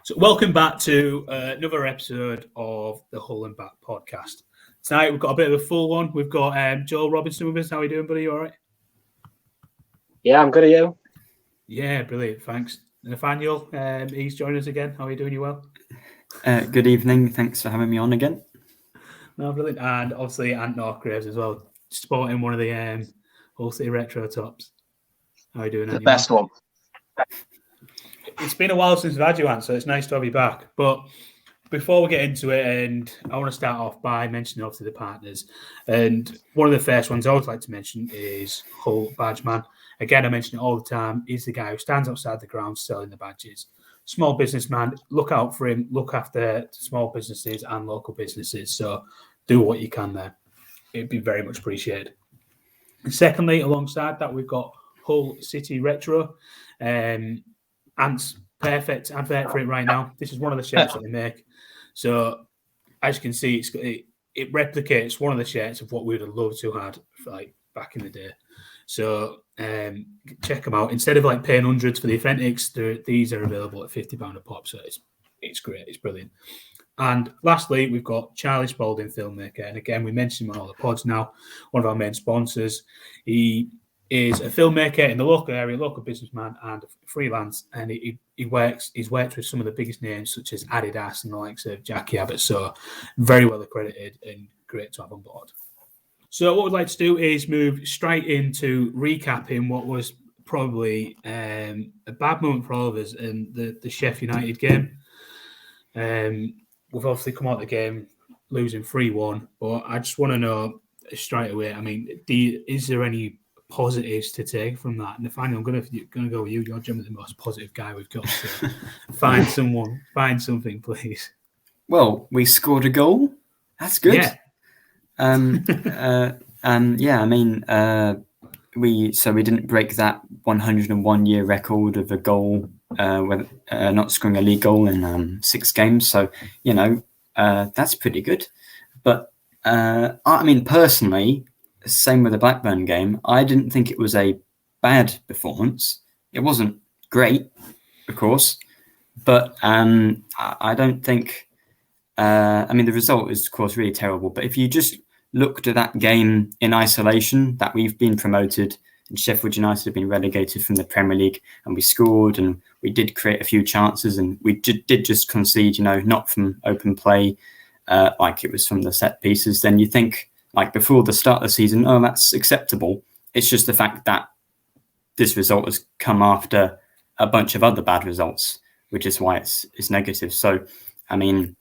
So welcome back to another episode of the Hull and Back podcast. Tonight we've got a bit of a full one. We've got Joel Robinson with us. How are you doing, buddy? You all right? Yeah, I'm good. Are you? Yeah, brilliant. Thanks. Nathaniel, he's joining us again. How are you doing? You well? Good evening. Thanks for having me on again. No, brilliant. And obviously Ant Northgraves as well, sporting one of the Hull City Retro tops. How are you doing? The best one. It's been a while since we've had you, Ant, so it's nice to have you back. But before we get into it, and I want to start off by mentioning obviously the partners. And one of the first ones I always like to mention is Hull Badgeman. Again, I mention it all the time. He's the guy who stands outside the ground selling the badges. Small businessman, look out for him. Look after small businesses and local businesses. So do what you can there. It'd be very much appreciated. And secondly, alongside that, we've got Hull City Retro. Ant's perfect advert for it right now. This is one of the shirts that they make. So as you can see, it replicates one of the shirts of what we would have loved to have had like back in the day. So check them out. Instead of like paying hundreds for the Authentics, these are available at £50 a pop. So it's great. It's brilliant. And lastly, we've got Charlie Spalding, filmmaker. And again, we mentioned him on all the pods now. One of our main sponsors. He is a filmmaker in the local area, local businessman, and freelance. And he's worked with some of the biggest names such as Adidas and the likes of Jackie Abbott. So very well accredited and great to have on board. So what we'd like to do is move straight into recapping what was probably a bad moment for all of us in the Sheffield United game. We've obviously come out of the game losing 3-1, but I just want to know straight away, I mean, is there any positives to take from that? Nathaniel, I'm going to go with you. You're generally the most positive guy we've got. So find something, please. Well, we scored a goal. That's good. Yeah. We didn't break that 101-year record of a goal, not scoring a league goal in 6 games. So that's pretty good. But I mean, personally, same with the Blackburn game. I didn't think it was a bad performance. It wasn't great, of course, but I don't think. I mean, the result is, of course, really terrible. But if you just looked at that game in isolation, that we've been promoted and Sheffield United have been relegated from the Premier League, and we scored and we did create a few chances, and we did just concede, not from open play, like it was from the set pieces, then you think, like before the start of the season, oh, that's acceptable. It's just the fact that this result has come after a bunch of other bad results, which is why it's negative. So, I mean,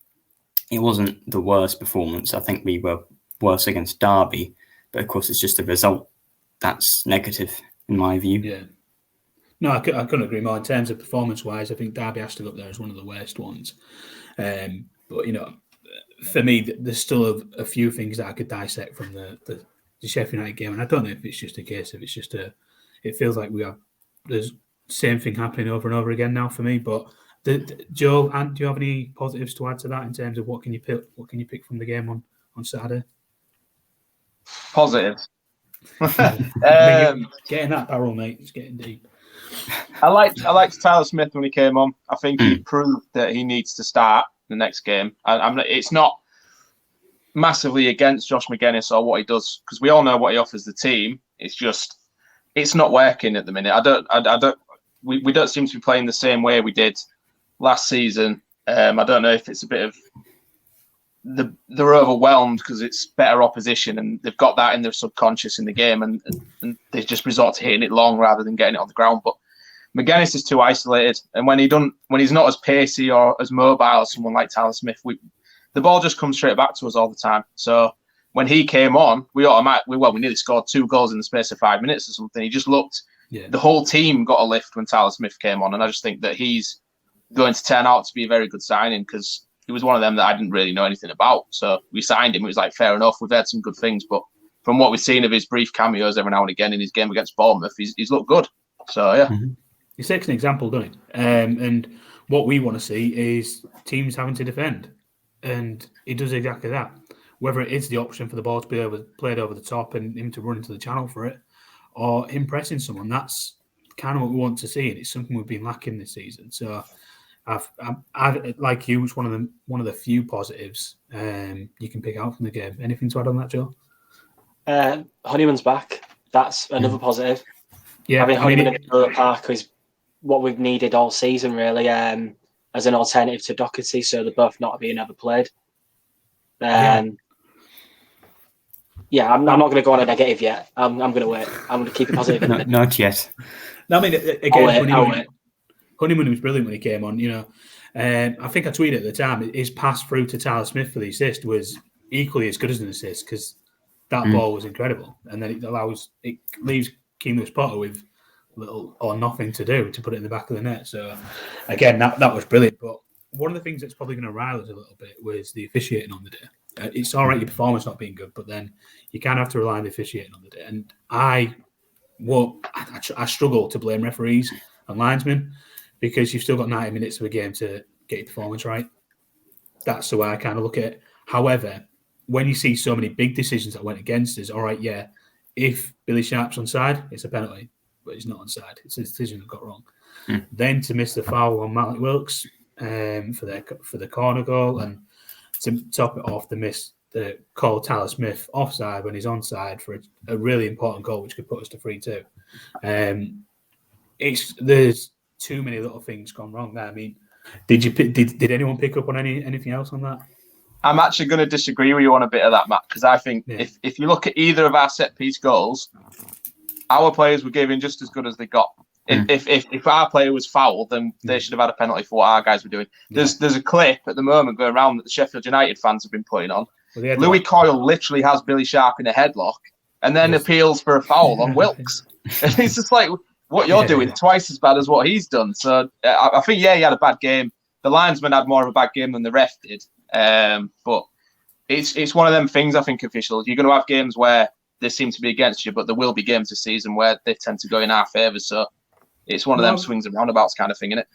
it wasn't the worst performance. I think we were worse against Derby, but of course it's just a result that's negative in my view. Yeah. No, I couldn't agree more. In terms of performance-wise, I think Derby has to go up there as one of the worst ones. But, for me, there's still a few things that I could dissect from the Sheffield United game. And I don't know if it's just a case of it feels like there's the same thing happening over and over again now for me. But Joel, Ant, do you have any positives to add to that in terms of what can you pick from the game on Saturday? Positives. Getting that barrel, mate. It's getting deep. I liked Tyler Smith when he came on. I think he proved that he needs to start the next game. It's not massively against Josh McGuinness or what he does, because we all know what he offers the team. It's not working at the minute. We don't seem to be playing the same way we did last season. I don't know if it's a bit of they're overwhelmed because it's better opposition and they've got that in their subconscious in the game, and they just resort to hitting it long rather than getting it on the ground. But McGuinness is too isolated, and when he's not as pacey or as mobile as someone like Tyler Smith, the ball just comes straight back to us all the time. So when he came on, we nearly scored 2 goals in the space of 5 minutes or something. He just looked. Yeah. The whole team got a lift when Tyler Smith came on, and I just think that he's going to turn out to be a very good signing, because he was one of them that I didn't really know anything about. So we signed him. It was like, fair enough. We've had some good things, but from what we've seen of his brief cameos every now and again in his game against Bournemouth, he's looked good. So yeah. Mm-hmm. He sets an example, doesn't he? And what we want to see is teams having to defend, and he does exactly that. Whether it is the option for the ball to be played over the top and him to run into the channel for it, or him pressing someone, that's kind of what we want to see, and it's something we've been lacking this season. So I've like you, it's one of the few positives you can pick out from the game. Anything to add on that, Joe? Honeyman's back. That's another positive. Yeah, Having Honeyman in the middle of the park is what we've needed all season, really, as an alternative to Doherty, so they're both not being ever played. I'm not going to go on a negative yet. I'm going to wait. I'm going to keep it positive. Not yet. No, I mean, again, Honeyman was brilliant when he came on. I think I tweeted at the time, his pass through to Tyler Smith for the assist was equally as good as an assist because that ball was incredible, and then it leaves Keemus Potter with little or nothing to do to put it in the back of the net. So again, that was brilliant. But one of the things that's probably going to rile us a little bit was the officiating on the day. It's all right, your performance not being good, but then you kind of have to rely on the officiating on the day. And I struggle to blame referees and linesmen because you've still got 90 minutes of a game to get your performance right. That's the way I kind of look at it. However, when you see so many big decisions that went against us, all right, yeah, if Billy Sharp's onside, it's a penalty, but he's not onside. It's a decision that got wrong. Then to miss the foul on Malik Wilkes for the corner goal, and to top it off, the call Tyler Smith offside when he's onside for a really important goal, which could put us to 3-2. There's too many little things gone wrong there. I mean, did anyone pick up on anything else on that? I'm actually going to disagree with you on a bit of that, Matt, because I think if you look at either of our set piece goals, our players were giving just as good as they got. If our player was fouled, then they should have had a penalty for what our guys were doing. There's a clip at the moment going around that the Sheffield United fans have been putting on. Louis Coyle literally has Billy Sharp in a headlock and then appeals for a foul on Wilkes. And it's just like, what you're doing twice as bad as what he's done. So I think, he had a bad game. The linesman had more of a bad game than the ref did. But it's one of them things, I think, officials. You're going to have games where they seem to be against you, but there will be games this season where they tend to go in our favour. So it's one of them swings and roundabouts kind of thing, isn't it?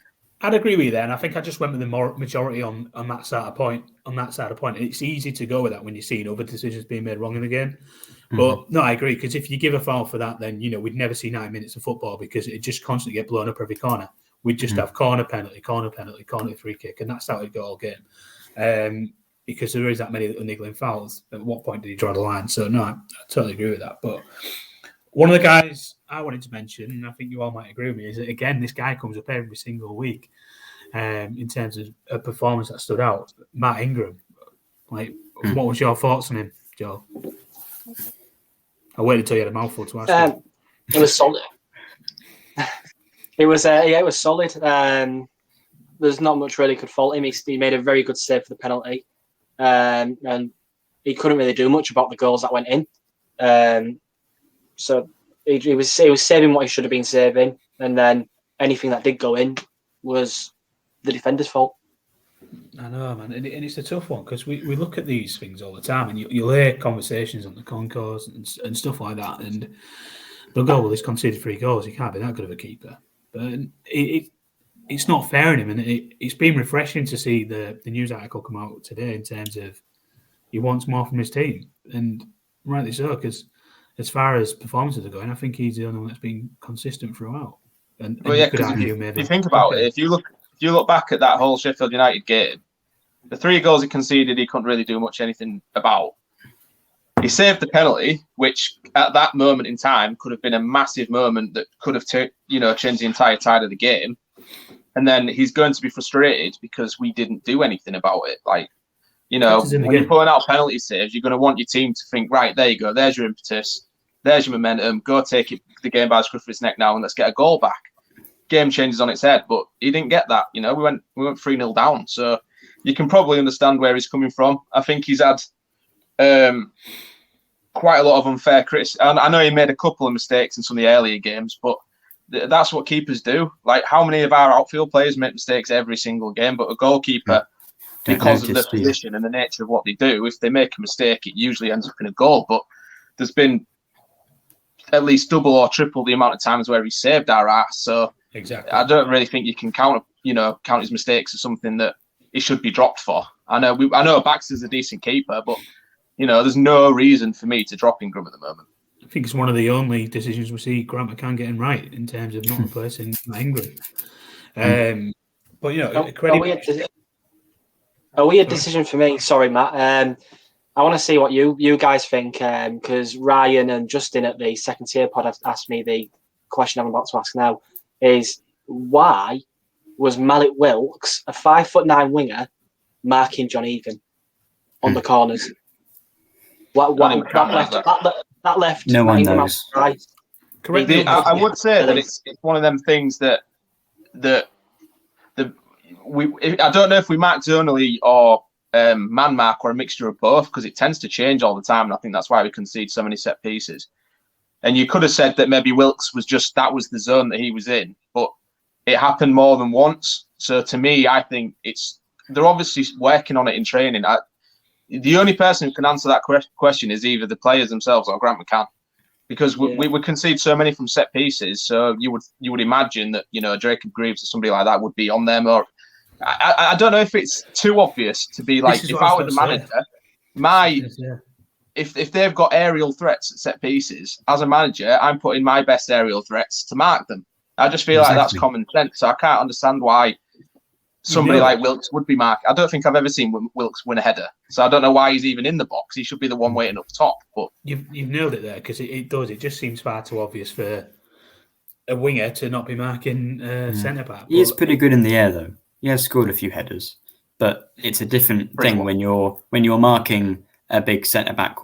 I'd agree with you there, and I think I just went with the majority on that side of point. It's easy to go with that when you're seeing other decisions being made wrong in the game. But no, I agree, because if you give a foul for that, then we'd never see 90 minutes of football because it just constantly get blown up every corner. We'd just have corner penalty, free kick, and that's how it'd go all game. Because there is that many niggling fouls. At what point did he draw the line? So no, I totally agree with that. But one of the guys I wanted to mention, and I think you all might agree with me, is that again, this guy comes up every single week in terms of a performance that stood out. Matt Ingram. What was your thoughts on him, Joe? I waited until you had a mouthful to ask. It was solid. It was solid. There's not much really could fault him. He made a very good save for the penalty, and he couldn't really do much about the goals that went in. So he was saving what he should have been saving, and then anything that did go in was the defender's fault. I know, man, and it's a tough one because we look at these things all the time, and you'll hear conversations on the concourse and stuff like that, and they'll go, well, he's conceded 3 goals, he can't be that good of a keeper. But it's not fair in him, and it's been refreshing to see the news article come out today in terms of he wants more from his team, and rightly so, because as far as performances are going, I think he's the only one that's been consistent throughout. And you could argue maybe. If you think about it, if you look back at that whole Sheffield United game, the 3 goals he conceded, he couldn't really do anything about. He saved the penalty, which at that moment in time could have been a massive moment that could have changed the entire tide of the game. And then he's going to be frustrated because we didn't do anything about it. When you're pulling out penalty saves, you're going to want your team to think, right, there you go, there's your impetus, there's your momentum, go take the game by the scruff of its neck now and let's get a goal back. Game changes on its head, but he didn't get that. We went 3-0 down. So you can probably understand where he's coming from. I think he's had quite a lot of unfair criticism. I know he made a couple of mistakes in some of the earlier games, but that's what keepers do. Like, how many of our outfield players make mistakes every single game? But a goalkeeper, because of the position and the nature of what they do, if they make a mistake, it usually ends up in a goal. But there's been at least double or triple the amount of times where he saved our ass. So exactly, I don't really think you can count his mistakes as something that he should be dropped for. I know Baxter's a decent keeper, but there's no reason for me to drop Ingram at the moment. I think it's one of the only decisions we see Grant McCann getting right in terms of not replacing Ingram. But you know, a weird decision for me. Sorry, Matt. I want to see what you guys think, because Ryan and Justin at the second tier pod have asked me the question I'm about to ask now: is why was Malik Wilkes, a 5'9" winger, marking John Egan on the corners? That left no one Ingram knows. Correct. I would say that it's one of them things that I don't know if we mark zonally or man mark or a mixture of both, because it tends to change all the time, and I think that's why we concede so many set pieces. And you could have said that maybe Wilkes was that was the zone that he was in, but it happened more than once. So to me, I think they're obviously working on it in training. The only person who can answer that question is either the players themselves or Grant McCann, because we concede so many from set pieces. So you would imagine that, you know, Jacob Greaves or somebody like that would be on them. Or I don't know if it's too obvious to be like, if I were the manager, if they've got aerial threats at set pieces, as a manager, I'm putting my best aerial threats to mark them. I just feel like that's common sense. So I can't understand why somebody like Wilkes would be marked. I don't think I've ever seen Wilkes win a header, so I don't know why he's even in the box. He should be the one waiting up top. But you've nailed it there, because it does. It just seems far too obvious for a winger to not be marking centre back. He is pretty good in the air, though. He has scored a few headers, but it's a different thing when you're marking a big centre back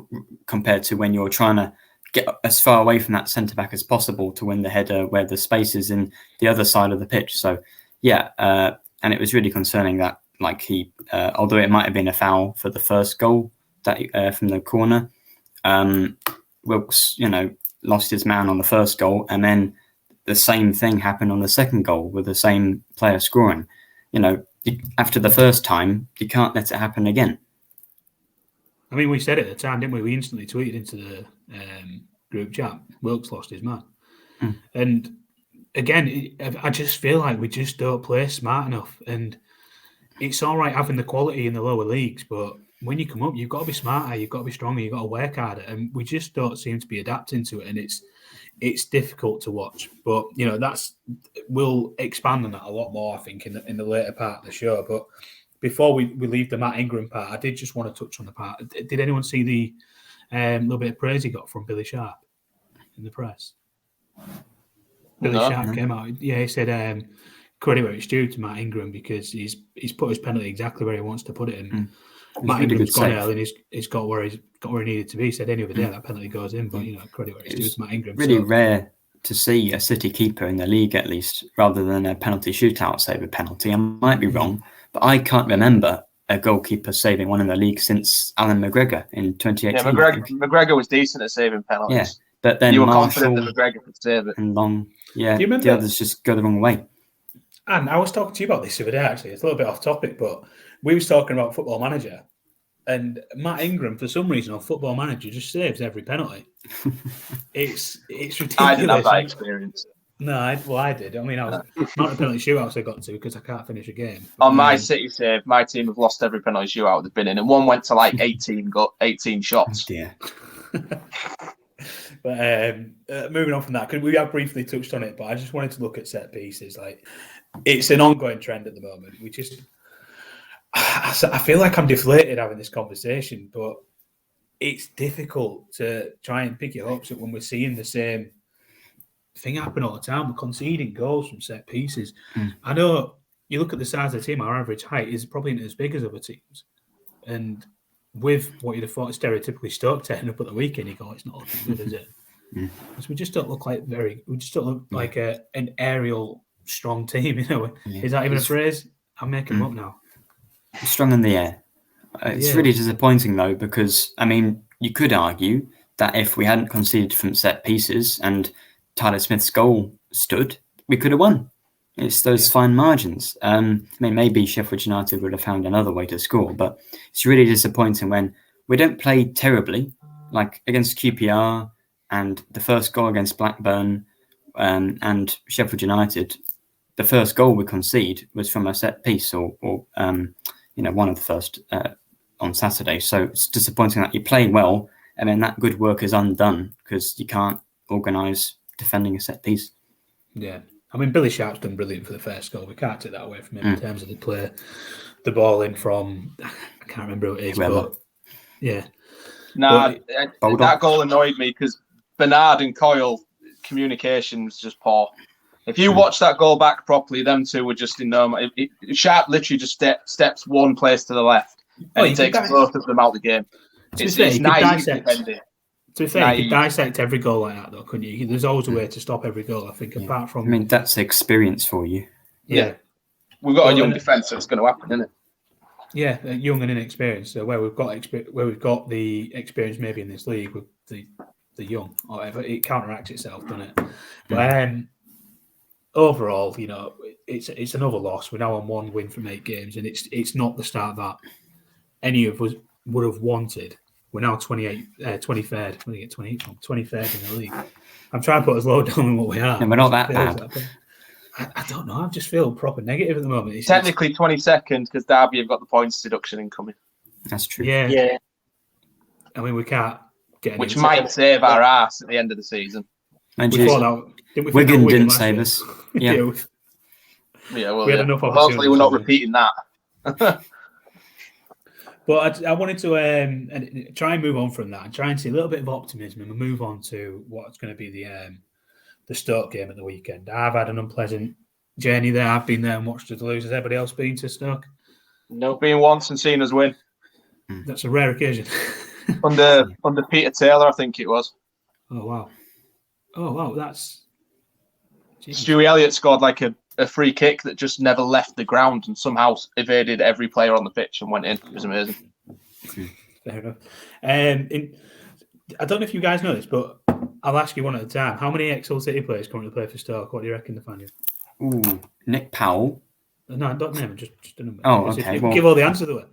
compared to when you're trying to get as far away from that centre back as possible to win the header where the space is in the other side of the pitch. So and it was really concerning that, like, he, although it might have been a foul for the first goal that from the corner, Wilkes, you know, lost his man on the first goal, and then the same thing happened on the second goal with the same player scoring. You know, after the first time, you can't let it happen again. I mean, we said it at the time, didn't we? We instantly tweeted into the group chat, Wilkes lost his man. And again, I just feel like we just don't play smart enough. And it's all right having the quality in the lower leagues, but when you come up, you've got to be smarter, you've got to be stronger, you've got to work harder. And we just don't seem to be adapting to it. And it's difficult to watch. But, you know, we'll expand on that a lot more, I think, in the later part of the show. But before we leave the Matt Ingram part, I did just want to touch on the part. Did anyone see the little bit of praise he got from Billy Sharp in the press? Billy Sharp came out. Yeah, he said credit where it's due to Matt Ingram, because he's put his penalty exactly where he wants to put it. And Matt Ingram's gone early, and he's got where he needed to be. He said any other day that penalty goes in, but, you know, credit where it's due to Matt Ingram. Really rare to see a City keeper in the league, at least, rather than a penalty shootout save a penalty. I might be wrong, but I can't remember a goalkeeper saving one in the league since Alan McGregor in 2018. Yeah, McGregor was decent at saving penalties. Yeah, but then you were Marshall confident that McGregor could save it. And Long, the others just go the wrong way. And I was talking to you about this the other day, actually. It's a little bit off topic, but we was talking about Football Manager, and Matt Ingram, for some reason, on Football Manager, just saves every penalty. It's ridiculous. I didn't have that experience. No, I did. I mean, I was not the penalty shootouts I got to, because I can't finish a game. On my City save, my team have lost every penalty shootout they've been in, and one went to like 18 shots. Oh dear. But moving on from that, because we have briefly touched on it, but I just wanted to look at set pieces. Like, it's an ongoing trend at the moment. I feel like I'm deflated having this conversation, but it's difficult to try and pick your hopes up when we're seeing the same thing happen all the time. We're conceding goals from set pieces. I know you look at the size of the team, our average height is probably not as big as other teams. And with what you'd have thought stereotypically Stoke turning up at the weekend, you go, it's not looking good, is it? Because we just don't look like like an aerial strong team, you know. Is that even a phrase? I'm making them up now. Strong in the air. It's really disappointing, though, because, I mean, you could argue that if we hadn't conceded from set pieces and Tyler Smith's goal stood, we could have won. It's those fine margins. I mean, maybe Sheffield United would have found another way to score, but it's really disappointing when we don't play terribly, like against QPR and the first goal against Blackburn and Sheffield United. The first goal we concede was from a set piece or one of the first on Saturday. So it's disappointing that you play well and then that good work is undone because you can't organise defending a set piece. Yeah. I mean, Billy Sharp's done brilliant for the first goal. We can't take that away from him in terms of the play, the ball in from, I can't remember who it is, but yeah. Nah, that goal annoyed me because Bernard and Coyle communication was just poor. If you watch that goal back properly, them two were just in no. Sharp literally just steps one place to the left, and he takes both of them out of the game. It's nice defending. To be fair, you could dissect every goal like that, though, couldn't you? There's always a way to stop every goal, I think, apart from... I mean, that's experience for you. Yeah. We've got a young defence, so it's going to happen, isn't it? Yeah, young and inexperienced. So where we've got the experience maybe in this league with the young or whatever, it counteracts itself, doesn't it? But overall, you know, it's another loss. We're now on 1 win from 8 games, and it's not the start that any of us would have wanted. We're now 23rd. When you get 23rd in the league. I'm trying to put us low down than what we are. No, we're not that bad. I don't know. I just feel proper negative at the moment. Technically 22nd because Derby have got the points deduction incoming. That's true. Yeah. I mean, we can't get any. Which might save our ass at the end of the season. Wigan didn't save us. Yeah. We had enough opportunities. Hopefully, we're not repeating that. But I wanted to try and move on from that and try and see a little bit of optimism and move on to what's going to be the Stoke game at the weekend. I've had an unpleasant journey there. I've been there and watched us lose. Has everybody else been to Stoke? No. Been once and seen us win. That's a rare occasion. under Peter Taylor, I think it was. Oh, wow. That's... Jesus. Stewie Elliott scored like a free kick that just never left the ground and somehow evaded every player on the pitch and went in. It was amazing. Fair enough. I don't know if you guys know this, but I'll ask you one at a time. How many ex-Hull City players currently play for Stoke? What do you reckon, Nathaniel? Ooh, Nick Powell. No, don't name him. Just a number. Oh, okay. Give all the answers away.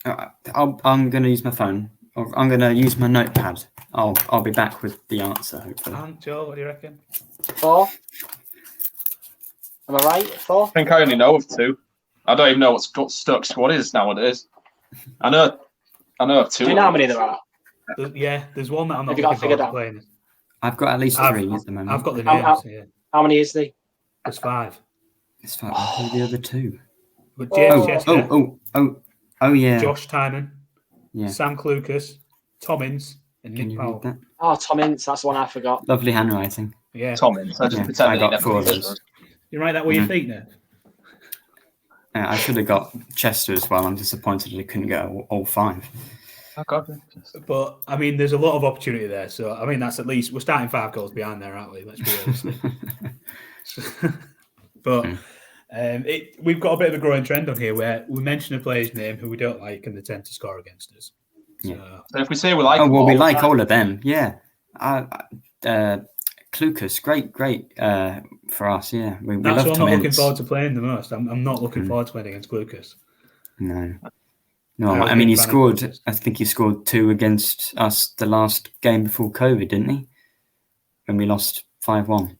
I'm going to use my phone. I'm going to use my notepad. I'll be back with the answer, hopefully. And Joe, what do you reckon? 4. Am I right? 4? I think I only know of 2. I don't even know what Stoke squad is nowadays. I know of 2. Do you know how many there are? There's one that I'm not looking forward to playing. I've got at least 3 at the moment. I've got the names. How many is there? There's 5. It's 5. Who are the other 2? But James Chester. Oh, yeah. Josh Tynan. Yeah. Sam Clucas. Tom Ince. And Nick Powell. Oh, Tom Ince. That's the one I forgot. Lovely handwriting. Yeah. Tom Ince. I just pretend I got 4 of those. You write that with your feet now? I should have got Chester as well. I'm disappointed I couldn't get all 5. But I mean, there's a lot of opportunity there. So I mean, that's at least we're starting 5 goals behind there, aren't we? Let's be honest. But we've got a bit of a growing trend on here where we mention a player's name who we don't like, and they tend to score against us. So if we say we like, we like all of them. Yeah. Clucas, great for us. Yeah, we that's love what Tom I'm not Ince. looking forward to playing the most. I'm not looking forward to playing against Clucas. No. I mean, I think he scored 2 against us the last game before COVID, didn't he? When we lost 5-1.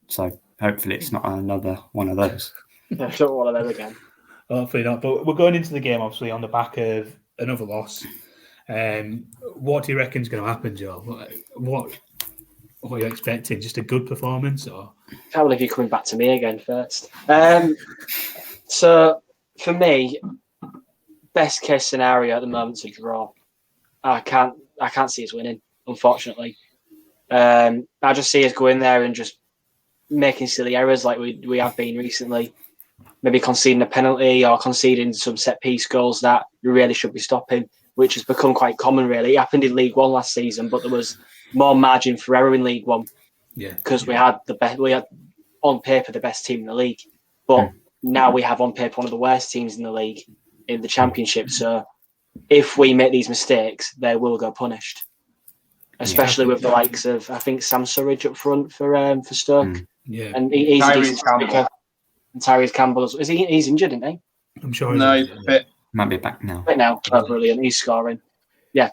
So hopefully it's not another one of those. Not one of them again. Hopefully not. But we're going into the game, obviously, on the back of another loss. What do you reckon is going to happen, Joe? What are you expecting? Just a good performance? Or? I can't believe you're coming back to me again first. So, for me, best case scenario at the moment is a draw. I can't see us winning, unfortunately. I just see us going there and just making silly errors like we have been recently. Maybe conceding a penalty or conceding some set-piece goals that we really should be stopping, which has become quite common, really. It happened in League One last season, but there was more margin for error in League One because we had on paper the best team in the league. But now we have on paper one of the worst teams in the league in the Championship. So if we make these mistakes, they will go punished. Especially with the likes of, I think, Sam Surridge up front for Stoke. Yeah. And he's a decent striker. And Tyrese Campbell, he's injured, isn't he? I'm sure he's fit. Might be back now. Right now. Oh, brilliant. He's scoring. Yeah.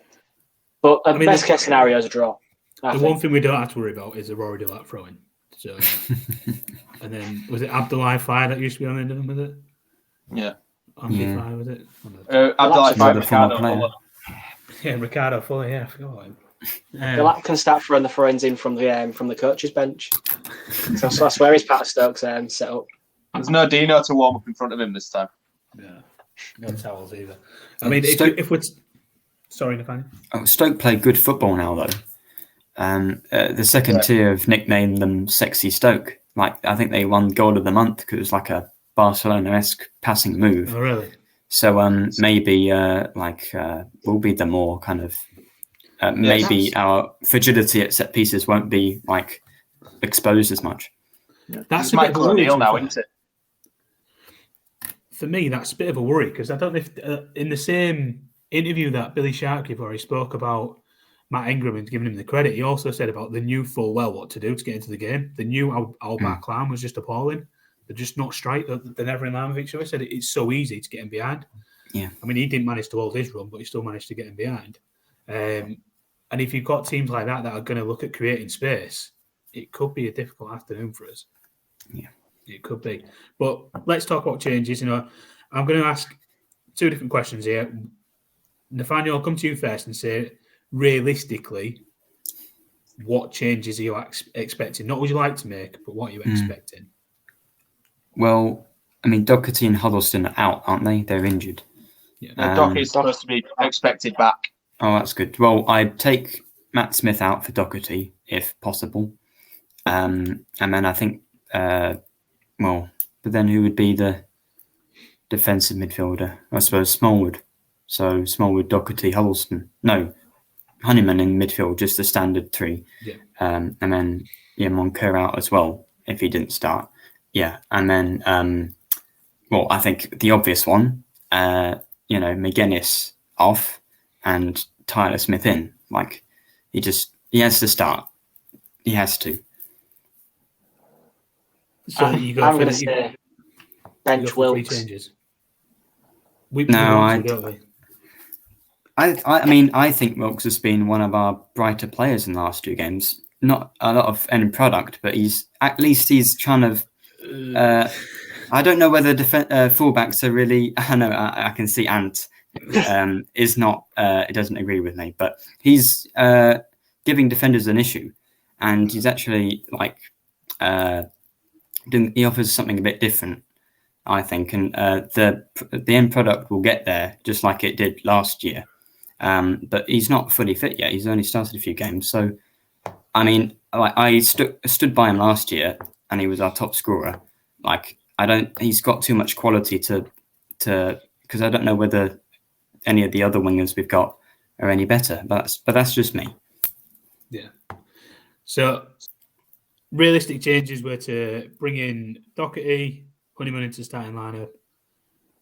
But best case scenario is a draw. One thing we don't have to worry about is a Rory Delac throwing. So, and then, was it Abdoulaye Fire that used to be on the end of them, was it? Yeah. Fire, was it? Abdoulaye Fire, Ricardo Fuller. Yeah, Ricardo Fuller, yeah, I forgot about him. Galap can start throwing the throw-ins in from the coach's bench. So that's where he's part of Stoke's set up. There's no Dino to warm up in front of him this time. Yeah, no towels either. I mean, if we're sorry, Nathaniel. Oh, Stoke play good football now, though. The second tier have nicknamed them Sexy Stoke. Like, I think they won Goal of the Month because it was like a Barcelona-esque passing move. Oh, really? So maybe we'll be the more kind of maybe our fragility at set pieces won't be like exposed as much. Yeah. That's Michael O'Neill now, isn't it? For me, that's a bit of a worry because I don't know if in the same interview that Billy Shark gave where he spoke about Matt Ingram and giving him the credit, he also said about the new full well what to do to get into the game. The new Al Backlam was just appalling. They're just not straight. They're never in line with each other. He said it's so easy to get him behind. Yeah. I mean, he didn't manage to hold his run, but he still managed to get him behind. And if you've got teams like that are going to look at creating space, it could be a difficult afternoon for us. Yeah. It could be. But let's talk about changes. I'm going to ask two different questions here. Nathaniel, I'll come to you first and say, realistically, what changes are you expecting? Not what you like to make, but what are you expecting? Well, I mean, Doherty and Huddleston are out, aren't they? They're injured. Yeah. Doherty's supposed to be expected back. Oh, that's good. Well, I'd take Matt Smith out for Doherty, if possible. And then I think, but then who would be the defensive midfielder? I suppose Smallwood. So Smallwood, Doherty, Huddleston. No, Honeyman in midfield, just the standard three. Yeah. And then, Moncur out as well, if he didn't start. Yeah. And then, I think the obvious one, McGuinness off and Tyler Smith in. Like, he has to start. He has to. So I'm going to say bench Wilkes. Changes. I mean, I think Wilkes has been one of our brighter players in the last two games. Not a lot of end product, but he's trying to. I don't know whether fullbacks are really. I know I can see Ant is not. It doesn't agree with me, but he's giving defenders an issue, and he's actually he offers something a bit different, I think, and the end product will get there just like it did last year. But he's not fully fit yet. He's only started a few games, so I mean, I stood by him last year, and he was our top scorer. He's got too much quality to because I don't know whether any of the other wingers we've got are any better. But that's just me. Yeah. So realistic changes were to bring in Doherty, Honeyman into starting lineup,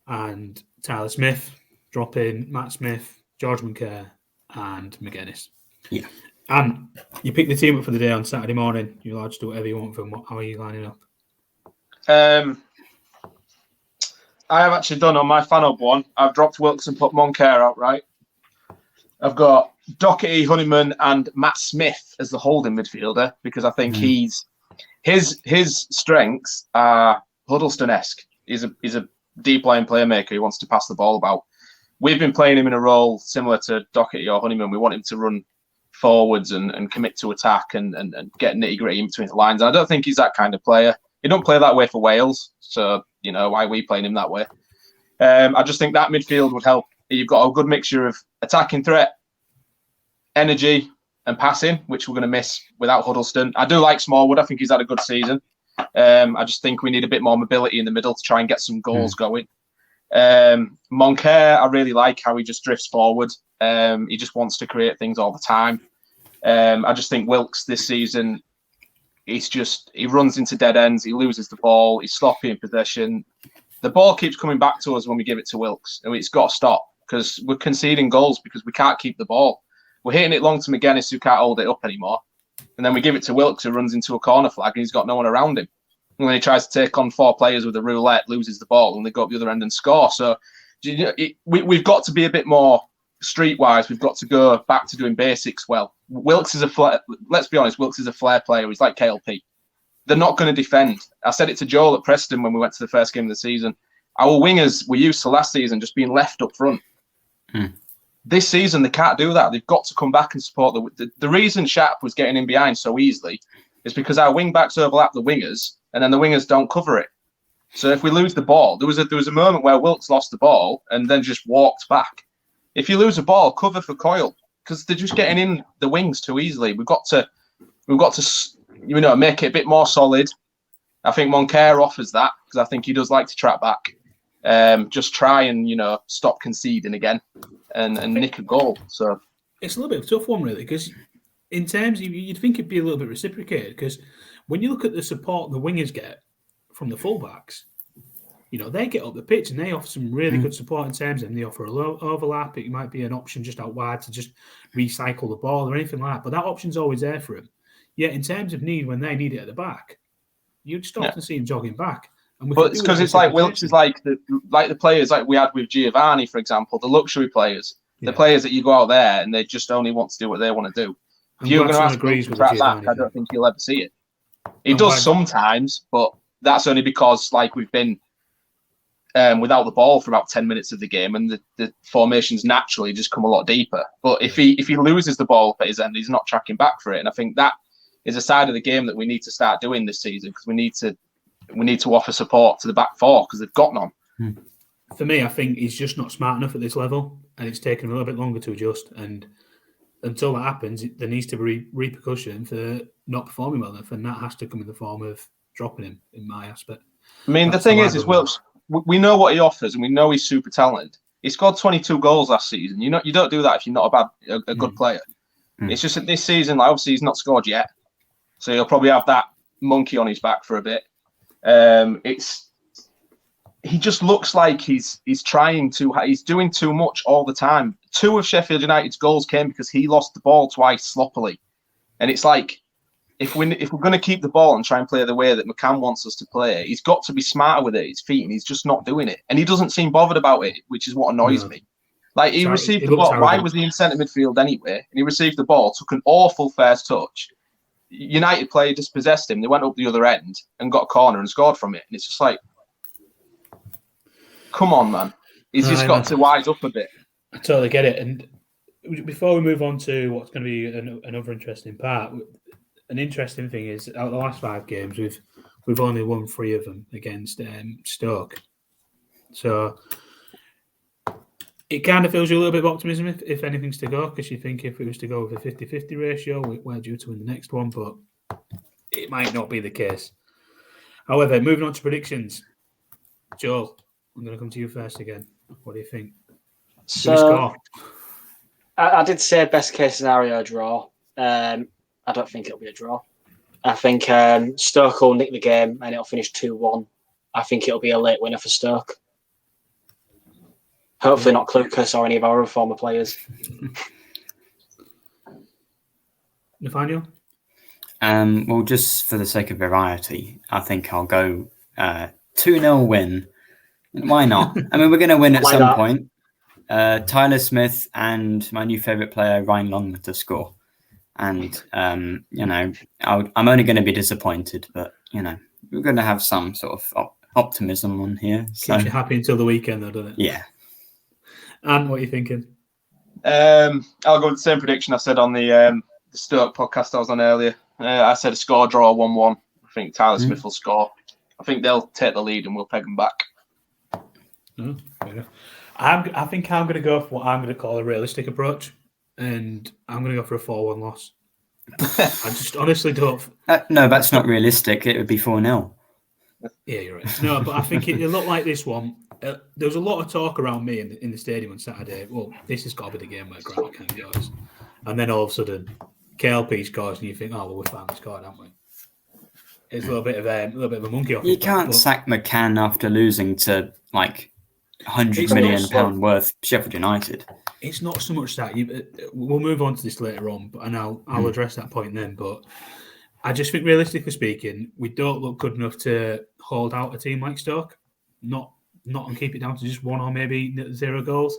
and Tyler Smith, drop in Matt Smith, George McCann, and McGuinness. Yeah. And you pick the team up for the day on Saturday morning. You're allowed to do whatever you want from how are you lining up? I have actually done on my fan hub one. I've dropped Wilkes and put Moncur out, right? I've got Doherty, Honeyman, and Matt Smith as the holding midfielder because I think his strengths are Huddleston-esque. He's a deep line playmaker. He wants to pass the ball about. We've been playing him in a role similar to Doherty or Honeyman. We want him to run forwards and commit to attack and get nitty-gritty in between the lines. And I don't think he's that kind of player. He don't play that way for Wales, so why are we playing him that way? I just think that midfield would help. You've got a good mixture of attacking threat, energy, and passing, which we're going to miss without Huddleston. I do like Smallwood. I think he's had a good season. I just think we need a bit more mobility in the middle to try and get some goals going. Moncur, I really like how he just drifts forward. He just wants to create things all the time. I just think Wilkes this season, he runs into dead ends. He loses the ball. He's sloppy in possession. The ball keeps coming back to us when we give it to Wilkes. And it's got to stop because we're conceding goals because we can't keep the ball. We're hitting it long to McGuinness who can't hold it up anymore. And then we give it to Wilkes who runs into a corner flag and he's got no one around him. And when he tries to take on four players with a roulette, loses the ball and they go up the other end and score. So we've got to be a bit more streetwise. We've got to go back to doing basics well. Wilkes is let's be honest, Wilkes is a flair player. He's like KLP. They're not going to defend. I said it to Joel at Preston when we went to the first game of the season. Our wingers were used to last season just being left up front. this season they can't do that. They've got to come back and support the reason Sharp was getting in behind so easily is because our wing backs overlap the wingers, and then the wingers don't cover it. So if we lose the ball, there was a moment where Wilkes lost the ball and then just walked back. If you lose a ball, cover for Coyle because they're just getting in the wings too easily. We've got to make it a bit more solid. I think McCann offers that because I think he does like to track back. Just try and stop conceding again and nick a goal. So it's a little bit of a tough one really because in terms of, you'd think it'd be a little bit reciprocated because when you look at the support the wingers get from the fullbacks, they get up the pitch and they offer some really good support in terms of them. They offer a low overlap. It might be an option just out wide to just recycle the ball or anything like that. But that option's always there for them. Yet in terms of need, when they need it at the back, you'd stop to see him jogging back. But it's because it's like Wilkes is like the players like we had with Giovanni, for example, the luxury players, the players that you go out there and they just only want to do what they want to do. If you're going to ask him to track back, I don't think you'll ever see it. He does sometimes, but that's only because we've been without the ball for about 10 minutes of the game, and the formations naturally just come a lot deeper. But if he loses the ball at his end, he's not tracking back for it, and I think that is a side of the game that we need to start doing this season because we need to offer support to the back four because they've got none. For me, I think he's just not smart enough at this level, and it's taken a little bit longer to adjust. And until that happens, there needs to be repercussion for not performing well enough, and that has to come in the form of dropping him. In my aspect, I mean, the thing is Wilkes. We know what he offers, and we know he's super talented. He scored 22 goals last season. You don't do that if you're not a good player. It's just that this season, obviously, he's not scored yet, so he'll probably have that monkey on his back for a bit. He just looks like he's doing too much all the time. 2 of Sheffield United's goals came because he lost the ball twice sloppily, and it's like if we're going to keep the ball and try and play the way that McCann wants us to play, he's got to be smarter with it at his feet, and he's just not doing it. And he doesn't seem bothered about it, which is what annoys me. He received the ball. Why was he in centre midfield anyway? And he received the ball, took an awful first touch. United player dispossessed him. They went up the other end and got a corner and scored from it. And it's just like, come on, man. He's just got to wise up a bit. I totally get it. And before we move on to what's going to be another interesting part, an interesting thing is out of the last 5 games, we've only won 3 of them against Stoke. So it kind of fills you a little bit of optimism if anything's to go, because you think if it was to go with a 50-50 ratio, we're due to win the next one, but it might not be the case. However, moving on to predictions. Joel, I'm going to come to you first again. What do you think? So, I did say best case scenario draw. I don't think it'll be a draw. I think Stoke will nick the game and it'll finish 2-1. I think it'll be a late winner for Stoke. Hopefully not Klukas or any of our other former players. Nathaniel? Well, just for the sake of variety, I think I'll go 2-0 win. Why not? I mean, we're going to win at some point. Tyler Smith and my new favourite player, Ryan Longman, to score. And, I'm only going to be disappointed, but, we're going to have some sort of optimism on here. So. Keeps you happy until the weekend, though, doesn't it? Yeah. And what are you thinking? I'll go with the same prediction I said on the Stoke podcast I was on earlier. I said a score draw 1-1. I think Tyler Smith will score. I think they'll take the lead and we'll peg them back. Oh, fair enough. I think I'm going to go for what I'm going to call a realistic approach, and I'm going to go for a 4-1 loss. I just honestly don't. No, that's not realistic. It would be 4-0. Yeah, you're right. No, but I think it looked like this one. There was a lot of talk around me in the stadium on Saturday. Well, this has got to be the game where Grant McCann goes. And then all of a sudden, KLP scores, and you think, oh, well, we finally scored, haven't we? It's a little bit of a monkey off. You can't sack McCann after losing to, £100 million worth Sheffield United. It's not so much that. We'll move on to this later on, and I'll address that point then. But I just think, realistically speaking, we don't look good enough to hold out a team like Stoke. Not and keep it down to just 1 or maybe 0 goals.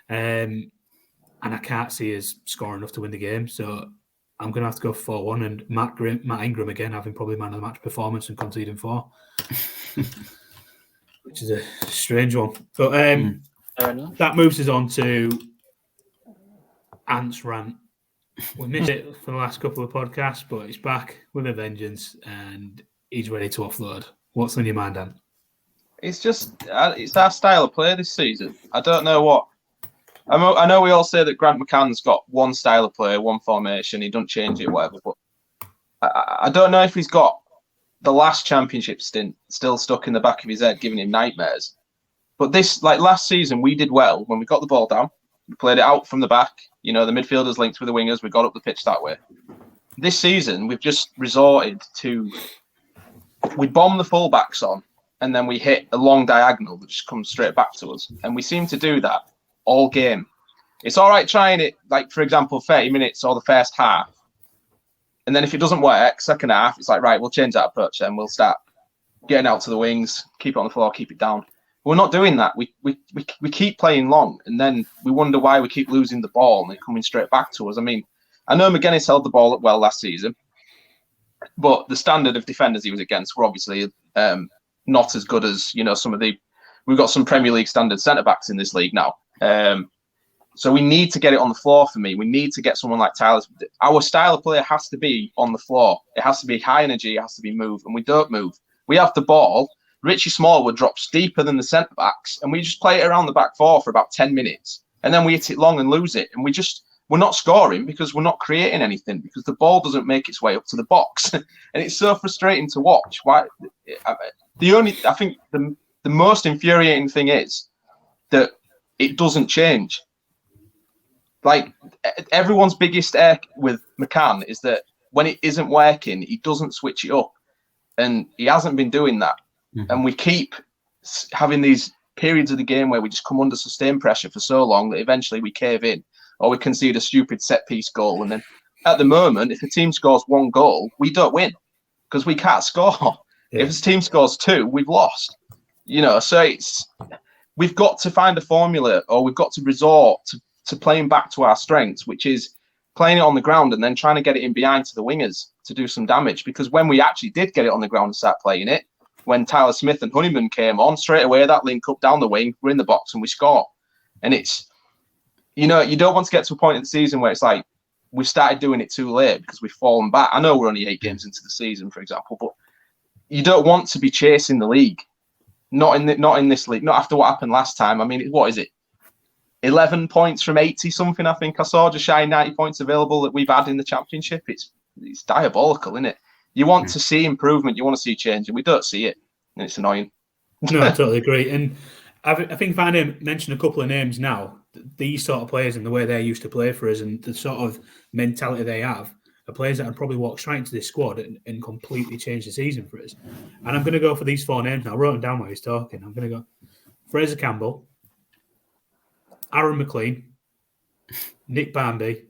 And I can't see us scoring enough to win the game. So I'm going to have to go 4-1. And Matt Ingram again having probably man of the match performance and conceding 4. Which is a strange one. But that moves us on to Ant's rant. We missed it for the last couple of podcasts, but it's back with a vengeance and he's ready to offload. What's on your mind, Ant? It's just it's our style of play this season. I don't know what. I know we all say that Grant McCann's got one style of play, one formation. He doesn't change it, whatever. But I don't know if he's got the last championship stint still stuck in the back of his head, giving him nightmares. But this, like last season, we did well when we got the ball down. We played it out from the back. You know, the midfielders linked with the wingers. We got up the pitch that way. This season, we've just resorted to we bomb the fullbacks on, and then we hit a long diagonal that just comes straight back to us. And we seem to do that all game. It's all right trying it, like, for example, 30 minutes or the first half. And then if it doesn't work, second half, it's like, right, we'll change that approach then. We'll start getting out to the wings, keep it on the floor, keep it down. We're not doing that. We keep playing long, and then we wonder why we keep losing the ball and it coming straight back to us. I mean, I know McGuinness held the ball up well last season, but the standard of defenders he was against were obviously not as good as, you know, some of the... We've got some Premier League standard centre-backs in this league now. So we need to get it on the floor for me. We need to get someone like Tyler. Our style of play has to be on the floor. It has to be high energy. It has to be move, and we don't move. We have the ball. Richie Smallwood drops deeper than the centre-backs, and we just play it around the back four for about 10 minutes. And then we hit it long and lose it. And we're not scoring because we're not creating anything, because the ball doesn't make its way up to the box. And it's so frustrating to watch. I think the most infuriating thing is that it doesn't change. Like, everyone's biggest air with McCann is that when it isn't working, he doesn't switch it up. And he hasn't been doing that. Mm-hmm. And we keep having these periods of the game where we just come under sustained pressure for so long that eventually we cave in, or we concede a stupid set-piece goal. And then at the moment, if a team scores one goal, we don't win because we can't score. Yeah. If a team scores two, we've lost. You know, so we've got to find a formula, or we've got to resort to playing back to our strengths, which is playing it on the ground and then trying to get it in behind to the wingers to do some damage. Because when we actually did get it on the ground and start playing it, when Tyler Smith and Honeyman came on, straight away that link up down the wing, we're in the box and we score. And it's, you know, you don't want to get to a point in the season where it's like we've started doing it too late because we've fallen back. I know we're only 8 games into the season, for example, but you don't want to be chasing the league. Not in this league. Not after what happened last time. I mean, what is it? 11 points from 80 something, I think I saw, just shy 90 points available that we've had in the championship. It's diabolical, isn't it? You want to see improvement, you want to see change, and we don't see it, and it's annoying. No, I totally agree. And I think if I mention a couple of names now, these sort of players and the way they used to play for us and the sort of mentality they have are players that would probably walk straight into this squad and completely change the season for us. And I'm going to go for these 4 names now. I wrote them down while he's talking. I'm going to go Fraser Campbell, Aaron McLean, Nick Barmby,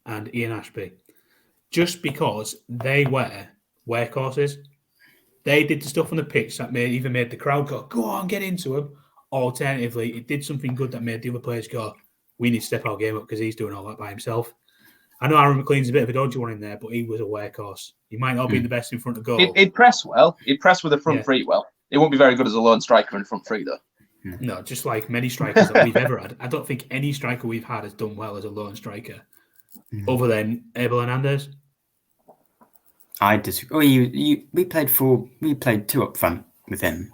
and Ian Ashby. Just because they were workhorses. They did the stuff on the pitch that even made the crowd go on, get into him. Alternatively, it did something good that made the other players go, we need to step our game up because he's doing all that by himself. I know Aaron McLean's a bit of a dodgy one in there, but he was a workhorse. He might not be the best in front of goal. He'd press well. He'd press with a front three well. He won't be very good as a lone striker in front three, though. No, just like many strikers that we've ever had. I don't think any striker we've had has done well as a lone striker, other than Abel Hernandez. I disagree. We played 2 up front with him.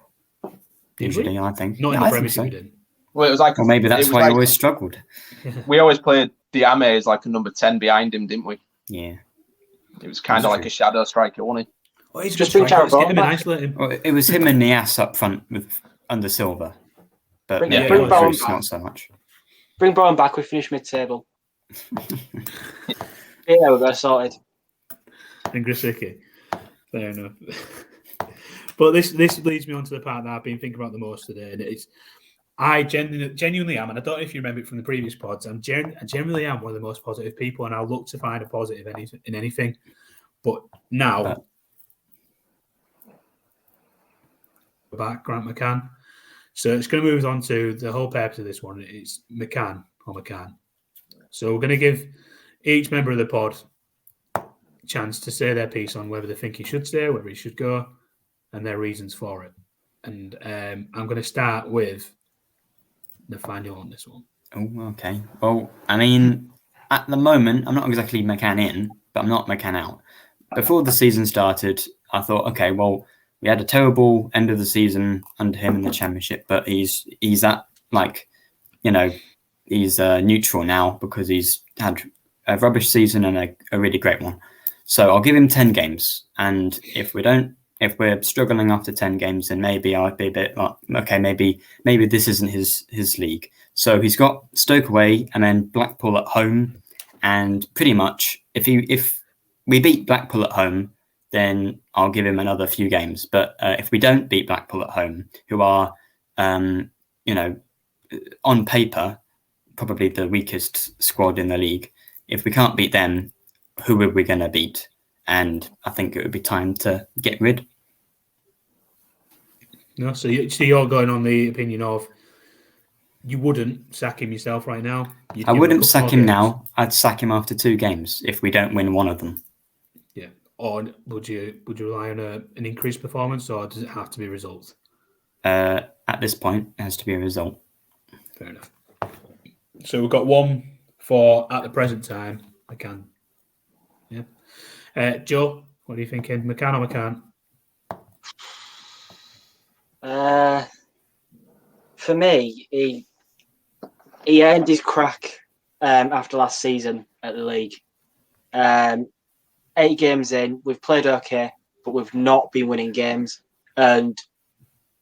Usually, I think. Not in the Premier League, we did. Well, it was like, or maybe that's why I always struggled. We always played Diame as like a number 10 behind him, didn't we? Yeah. It was kind of like a shadow striker, wasn't he? Oh, he's just bring Jared Bowen back. It was him and Nias up front under Silva. But bring Bowen back. Not so much. Bring Bowen back, we finish mid-table. Yeah, we're sorted. And Grasicki. Fair enough. But this leads me on to the part that I've been thinking about the most today, and it's I genuinely am, and I don't know if you remember it from the previous pods, I generally am one of the most positive people, and I'll look to find a positive in anything. But now, back Grant McCann. So it's going to move on to the whole purpose of this one. It's McCann or McCann. So we're going to give each member of the pod a chance to say their piece on whether they think he should stay, whether he should go, and their reasons for it. And I'm going to start with Nathaniel on this one. Oh, okay. Well, I mean, at the moment, I'm not exactly McCann in, but I'm not McCann out. Before the season started, I thought, okay, well, we had a terrible end of the season under him in the Championship, but he's at like, he's neutral now because he's had a rubbish season and a really great one. So I'll give him 10 games, and if we're struggling after 10 games, then maybe I'd be a bit like, okay, maybe this isn't his league. So he's got Stoke away and then Blackpool at home, and pretty much if we beat Blackpool at home, then I'll give him another few games. But if we don't beat Blackpool at home, who are on paper probably the weakest squad in the league, if we can't beat them, who are we going to beat? And I think it would be time to get rid. No, so you're going on the opinion of you wouldn't sack him yourself right now. I wouldn't sack him now. I'd sack him after 2 games if we don't win one of them. Yeah. Or would you rely on an increased performance, or does it have to be results? At this point, it has to be a result. Fair enough. So we've got one for at the present time. McCann. Yeah. Joe, what are you thinking? McCann or McCann? For me, he earned his crack after last season at the league. 8 games in, we've played okay, but we've not been winning games, and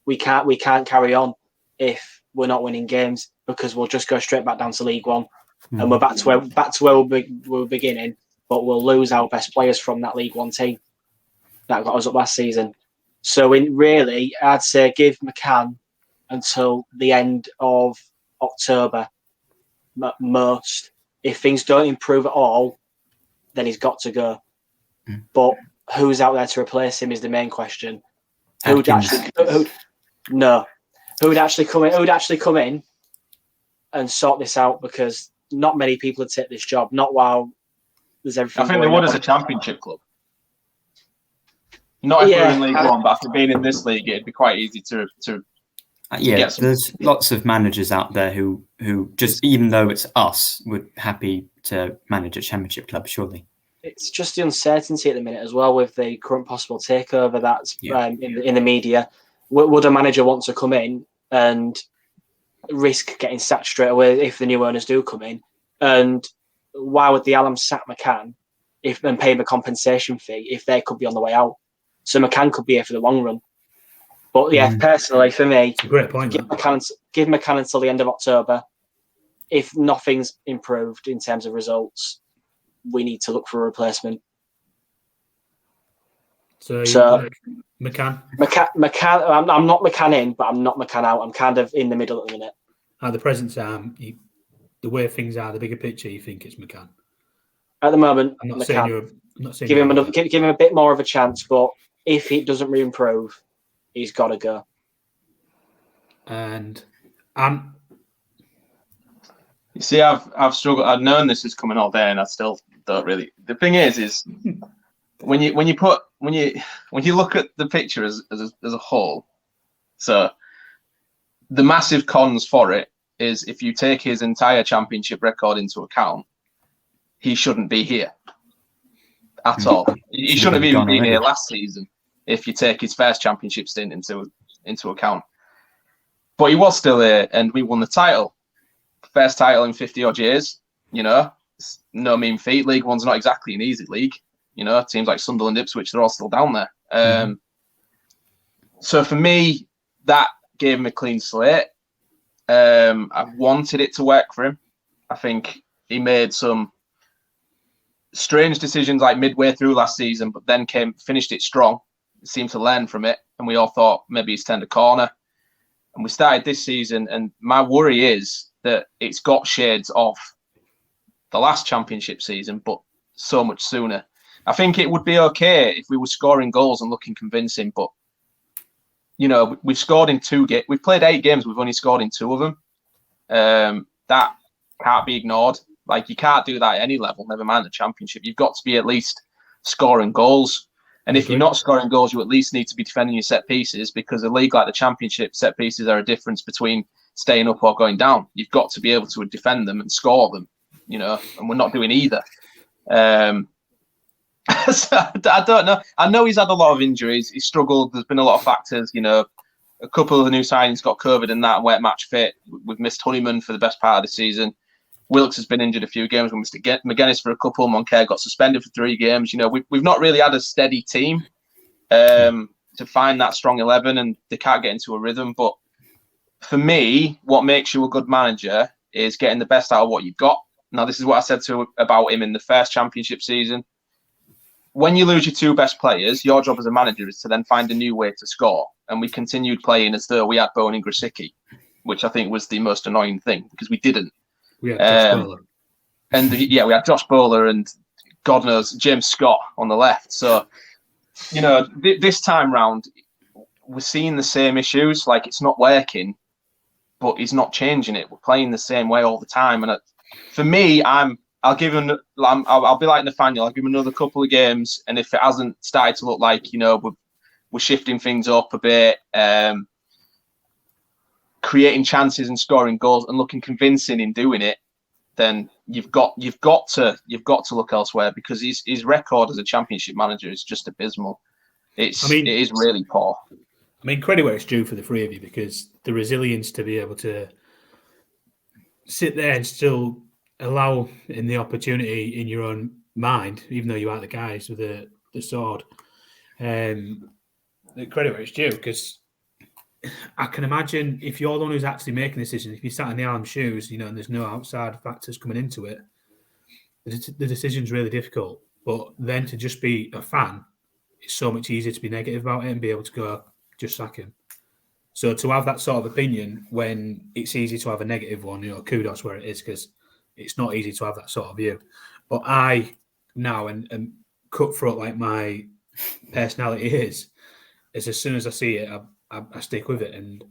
we can't carry on if we're not winning games, because we'll just go straight back down to League One, and we're back to where we were beginning. But we'll lose our best players from that League One team that got us up last season. So really, I'd say give McCann until the end of October, most. If things don't improve at all, then he's got to go. But who's out there to replace him is the main question. Who would actually come in and sort this out? Because not many people would take this job. Not while there's everything. I think they would as a Championship club. Not if we're in League One, but after being in this league, it'd be quite easy to get some. There's lots of managers out there who just, even though it's us, would happy to manage a Championship club, surely. It's just the uncertainty at the minute as well with the current possible takeover that's in the media. Would a manager want to come in and risk getting sacked straight away if the new owners do come in? And why would the Alums sack McCann and pay him a compensation fee if they could be on the way out? So McCann could be here for the long run. But personally, for me, great point, give McCann until the end of October. If nothing's improved in terms of results, we need to look for a replacement. So McCann? McCann. I'm not McCann in, but I'm not McCann out. I'm kind of in the middle at the minute. At the present time, the way things are, the bigger picture, you think it's McCann? At the moment, I'm not McCann. saying Give him a bit more of a chance, but if he doesn't re-improve, he's got to go. And you see, I've struggled. I've known this is coming all day, and I still don't really. The thing is when you look at the picture as a whole. So the massive cons for it is if you take his entire Championship record into account, he shouldn't be here at all. He shouldn't have even been here last season if you take his first Championship stint into account. But he was still here, and we won the title. First title in 50 odd years, it's no mean feat. League One's not exactly an easy league, teams like Sunderland, Ipswich, they're all still down there. So for me, that gave him a clean slate. I wanted it to work for him. I think he made some strange decisions like midway through last season, but then finished it strong. He seemed to learn from it, and we all thought maybe he's turned a corner. And we started this season, and my worry is that it's got shades of the last Championship season, but so much sooner. I think it would be okay if we were scoring goals and looking convincing, but we've scored in 2 games. We've played 8 games. We've only scored in 2 of them. That can't be ignored. Like, you can't do that at any level, never mind the Championship. You've got to be at least scoring goals. And if you're not scoring goals, you at least need to be defending your set pieces, because a league like the Championship, set pieces are a difference between staying up or going down. You've got to be able to defend them and score them. you know, and we're not doing either. So I don't know. I know he's had a lot of injuries. He's struggled. There's been a lot of factors, you know. A couple of the new signings got COVID and that, and weren't match fit. We've missed Honeyman for the best part of the season. Wilkes has been injured a few games. We missed McGuinness for a couple. Moncare got suspended for 3 games. You know, we've not really had a steady team to find that strong 11, and they can't get into a rhythm. But for me, what makes you a good manager is getting the best out of what you've got. Now, this is what I said about him in the first championship season. When you lose your 2 best players, your job as a manager is to then find a new way to score. And we continued playing as though we had Bowen and Grosicki, which I think was the most annoying thing, because we didn't. We had Josh Bowler. And we had Josh Bowler and God knows James Scott on the left. So, you know, this time round, we're seeing the same issues. Like, it's not working, but he's not changing it. We're playing the same way all the time. And for me, I'll give him. I'll be like Nathaniel. I'll give him another couple of games, and if it hasn't started to look like, you know, we're shifting things up a bit, creating chances and scoring goals and looking convincing in doing it, then you've got to look elsewhere, because his record as a championship manager is just abysmal. It is really poor. I mean, credit where it's due for the 3 of you, because the resilience to be able to sit there and still allow in the opportunity in your own mind, even though you aren't the guys with the sword. The credit where it's due, because I can imagine if you're the one who's actually making the decision, if you sat in the arm's shoes, you know, and there's no outside factors coming into it, the decision's really difficult. But then to just be a fan, it's so much easier to be negative about it and be able to go, just sack him. So to have that sort of opinion when it's easy to have a negative one, you know, kudos where it is, because it's not easy to have that sort of view. But I now, and cutthroat like my personality is as soon as I see it, I stick with it. And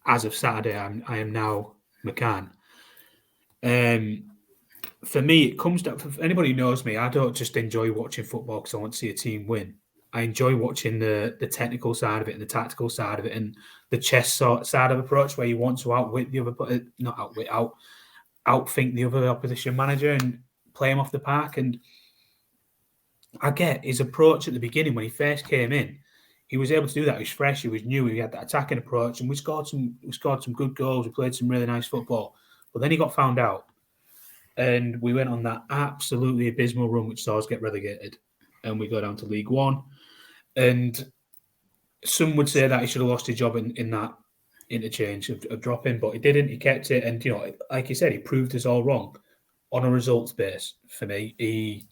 as of Saturday, I am now McCann. For me, it comes down, for anybody who knows me, I don't just enjoy watching football because I want to see a team win. I enjoy watching the technical side of it and the tactical side of it and the chess side of approach, where you want to outwit the other, outthink the other opposition manager and play him off the park. And I get his approach at the beginning when he first came in. He was able to do that. He was fresh. He was new. He had that attacking approach, and we scored some good goals. We played some really nice football. But then he got found out, and we went on that absolutely abysmal run, which saw us get relegated, and we go down to League One. And some would say that he should have lost his job in that interchange of dropping, but he didn't. He kept it, and you know, like you said, he proved us all wrong on a results base. For me, he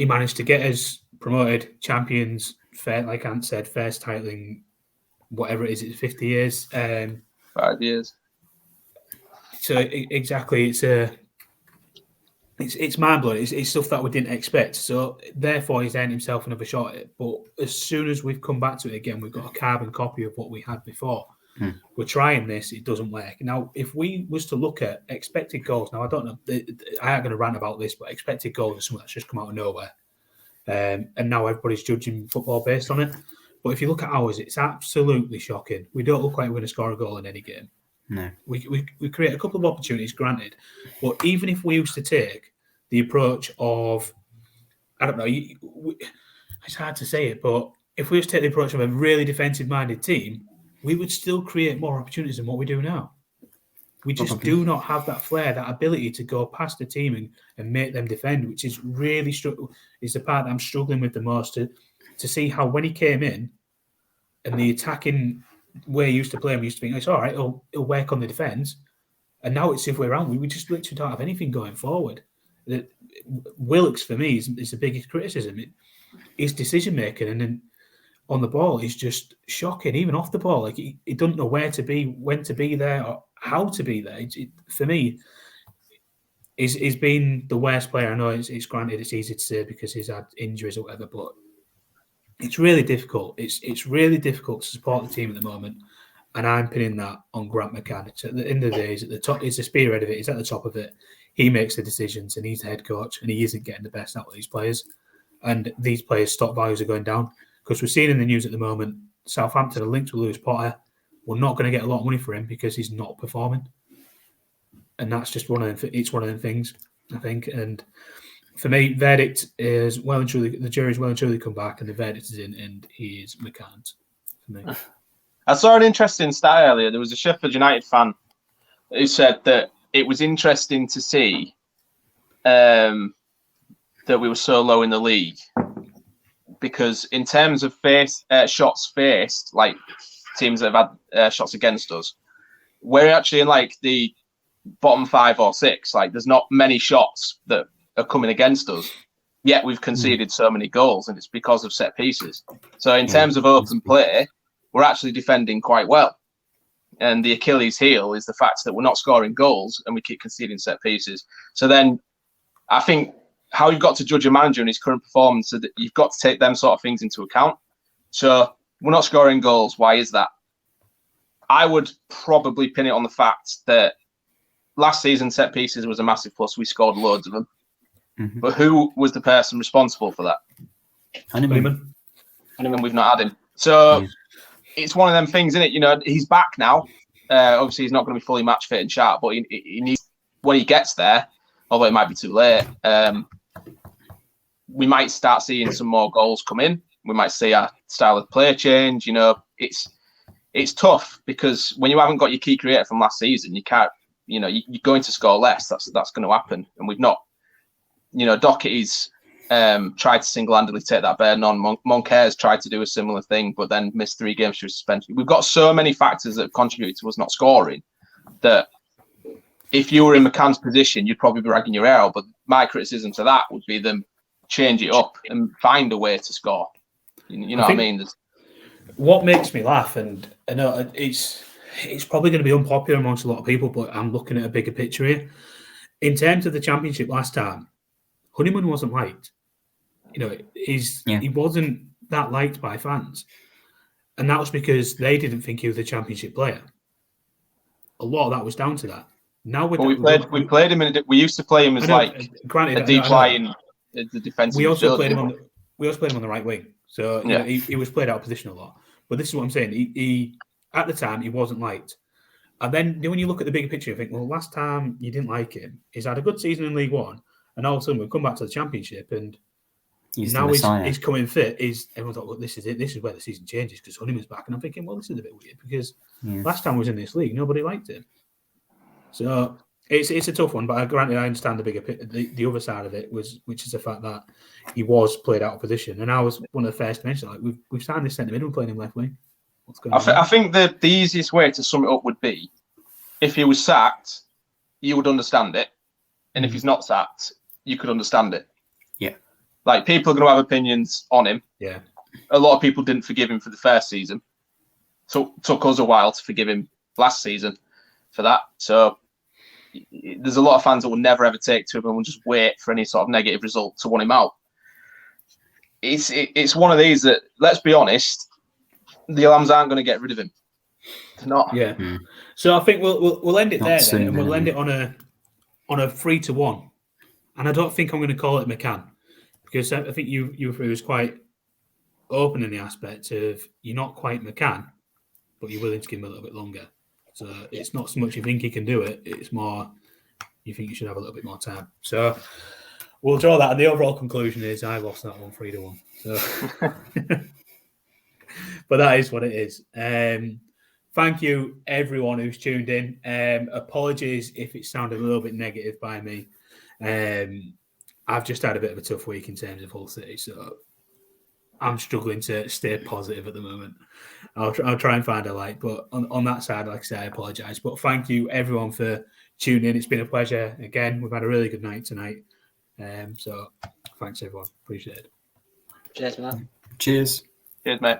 managed to get us promoted, champions. Fair, like Ant said, first titling, whatever it is, it's 50 years. 5 years. So exactly, it's mind blowing. It's stuff that we didn't expect. So therefore, he's earned himself another shot at it. But as soon as we've come back to it again, we've got a carbon copy of what we had before. We're trying this; it doesn't work. Now, if we was to look at expected goals, now I don't know, I ain't going to rant about this, but expected goals is something that's just come out of nowhere. And now everybody's judging football based on it. But if you look at ours, it's absolutely shocking. We don't look like we're going to score a goal in any game. No. We create a couple of opportunities, granted. But even if we used to take the approach of, I don't know, it's hard to say it, but if we used to take the approach of a really defensive-minded team, we would still create more opportunities than what we do now. We just do not have that flair, that ability to go past the team and make them defend, which is really is the part that I'm struggling with the most, to see how when he came in and the attacking way he used to play, we used to think, it's all right, he'll work on the defence. And now it's the other way around. We just literally don't have anything going forward. Wilkes, for me, is the biggest criticism. His decision-making and then on the ball is just shocking, even off the ball. Like he doesn't know where to be, when to be there, or how to be there. For me, he's been the worst player. I know it's granted, it's easy to say because he's had injuries or whatever, but it's really difficult. It's really difficult to support the team at the moment, and I'm pinning that on Grant McCann. It's at the end of the day, he's at the top. He's the spearhead of it. He's at the top of it. He makes the decisions, and he's the head coach, and he isn't getting the best out of these players. And these players' stock values are going down because we're seeing in the news at the moment, Southampton are linked with Lewis Potter. We're not going to get a lot of money for him because he's not performing. and that's just one of them. It's one of them things, I think. And for me, verdict is well and truly, the jury's well and truly come back, and the verdict is in, and he is McCann for me. I saw an interesting stat earlier. There was a Sheffield United fan who said that it was interesting to see that we were so low in the league, because in terms of shots faced, like teams that have had shots against us, we're actually in like the bottom 5 or 6. Like there's not many shots that are coming against us, yet we've conceded so many goals, and it's because of set pieces. So in terms of open play, we're actually defending quite well. And the Achilles heel is the fact that we're not scoring goals and we keep conceding set pieces. So then I think how you've got to judge a manager in his current performance, so that you've got to take them sort of things into account. So we're not scoring goals. Why is that? I would probably pin it on the fact that last season set pieces was a massive plus. We scored loads of them. Mm-hmm. But who was the person responsible for that? Honeyman. And we've not had him. So it's one of them things, isn't it? You know, he's back now. Obviously, he's not going to be fully match fit and sharp, but he needs, when he gets there, although it might be too late, we might start seeing some more goals come in. We might see our style of play change. You know, it's tough because when you haven't got your key creator from last season, you can't, you know, you're going to score less. That's going to happen. And we've not, you know, Doherty's tried to single-handedly take that burden on. Moncair's tried to do a similar thing, but then missed 3 games through suspension. We've got so many factors that have contributed to us not scoring that if you were in McCann's position, you'd probably be ragging your hair out. But my criticism to that would be them change it up and find a way to score. You know what I mean? What makes me laugh, and I know it's probably going to be unpopular amongst a lot of people, but I'm looking at a bigger picture here. In terms of the Championship last time, Honeyman wasn't liked. You know, he wasn't that liked by fans. And that was because they didn't think he was a Championship player. A lot of that was down to that. Now we played him we used to play him as a deep line, the defensive. We also played him on the right wing. So you know, he was played out of position a lot. But this is what I'm saying. He at the time he wasn't liked. And then when you look at the bigger picture, you think, well, last time you didn't like him. He's had a good season in League One, and all of a sudden we've come back to the Championship, and he's coming fit. Everyone thought, well, this is it. This is where the season changes because Honeyman's back. And I'm thinking, well, this is a bit weird because last time I was in this league, nobody liked him. So it's a tough one, but granted, I understand the bigger the other side of it which is the fact that he was played out of position, and I was one of the first to mention, like we've signed this centre mid and playing him left wing. What's going on? I think the easiest way to sum it up would be if he was sacked, you would understand it, and if he's not sacked, you could understand it. Yeah, like people are going to have opinions on him. Yeah, a lot of people didn't forgive him for the first season. So took us a while to forgive him last season for that. So there's a lot of fans that will never ever take to him and will just wait for any sort of negative result to want him out. It's one of these that, let's be honest, the Lambs aren't going to get rid of him. They're not. Yeah. So I think we'll end it there then, and we'll end it on a 3-1. And I don't think I'm going to call it McCann because I think you was quite open in the aspect of you're not quite McCann, but you're willing to give him a little bit longer. So it's not so much you think he can do it, it's more you think you should have a little bit more time. So we'll draw that, and the overall conclusion is I lost that one 3-1. So but that is what it is. Thank you everyone who's tuned in. Apologies if it sounded a little bit negative by me. I've just had a bit of a tough week in terms of Hull City, so I'm struggling to stay positive at the moment. I'll try and find a light, but on that side, like I say, I apologise. But thank you everyone for tuning in. It's been a pleasure. Again, we've had a really good night tonight. So thanks everyone. Appreciate it. Cheers, man. Cheers. Cheers, mate.